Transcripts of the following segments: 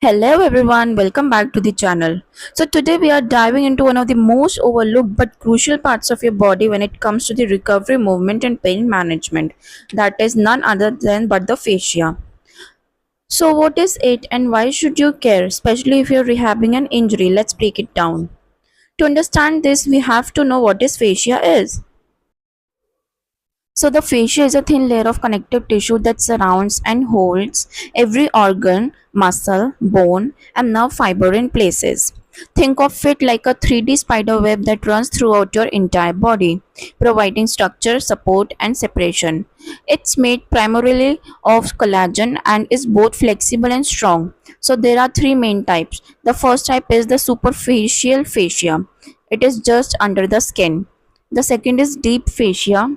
Hello everyone, welcome back to the channel. So today we are diving into one of the most overlooked but crucial parts of your body when it comes to the recovery, movement and pain management. That is none other than but the fascia. So what is it and why should you care, especially if you're rehabbing an injury? Let's break it down. To understand this, we have to know what is fascia is. So the fascia is a thin layer of connective tissue that surrounds and holds every organ, muscle, bone, and nerve fiber in places. Think of it like a 3D spider web that runs throughout your entire body, providing structure, support, and separation. It's made primarily of collagen and is both flexible and strong. So there are three main types. The first type is the superficial fascia. It is just under the skin. The second is deep fascia.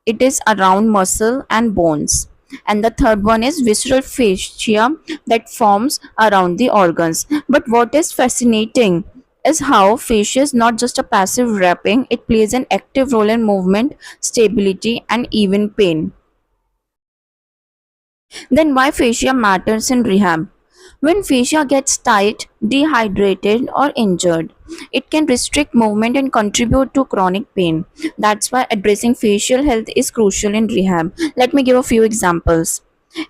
It is around muscle and bones. And the third one is visceral fascia that forms around the organs. But what is fascinating is how fascia is not just a passive wrapping, it plays an active role in movement, stability, and even pain. Then why fascia matters in rehab? When fascia gets tight, dehydrated, or injured, it can restrict movement and contribute to chronic pain. That's why addressing facial health is crucial in rehab. Let me give a few examples.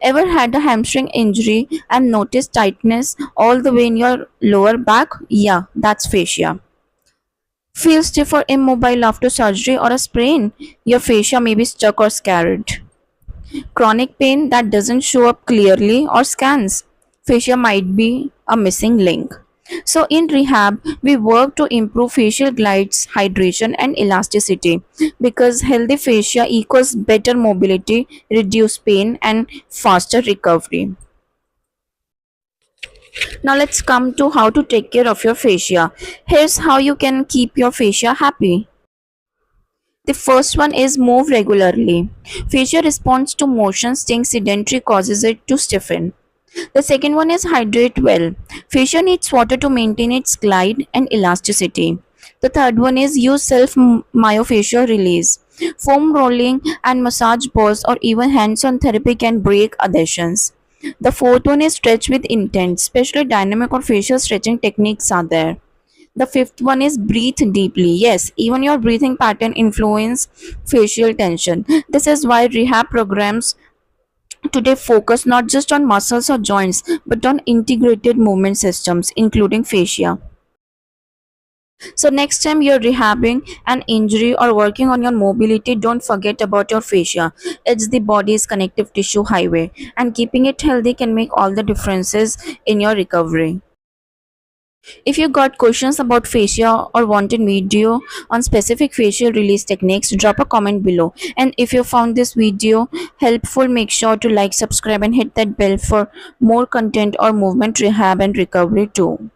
Ever had a hamstring injury and noticed tightness all the way in your lower back? Yeah, that's fascia. Feel stiff or immobile after surgery or a sprain? Your fascia may be stuck or scarred. Chronic pain that doesn't show up clearly or scans. Fascia might be a missing link. So in rehab, we work to improve facial glides, hydration and elasticity because healthy fascia equals better mobility, reduced pain and faster recovery. Now let's come to how to take care of your fascia. Here's how you can keep your fascia happy. The first one is move regularly. Fascia responds to motion, staying sedentary causes it to stiffen. The second one is hydrate well. Fascia needs water to maintain its glide and elasticity. The third one is use self myofascial release. Foam rolling and massage balls or even hands-on therapy can break adhesions. The fourth one is stretch with intent, especially dynamic or facial stretching techniques are there. The fifth one is breathe deeply. Yes, even your breathing pattern influence facial tension. This is why rehab programs today focus not just on muscles or joints but on integrated movement systems including fascia. So next time you're rehabbing an injury or working on your mobility, don't forget about your fascia. It's the body's connective tissue highway, and keeping it healthy can make all the differences in your recovery. If you got questions about fascia or wanted video on specific facial release techniques, drop a comment below. And if you found this video helpful, make sure to like, subscribe and hit that bell for more content or movement rehab and recovery too.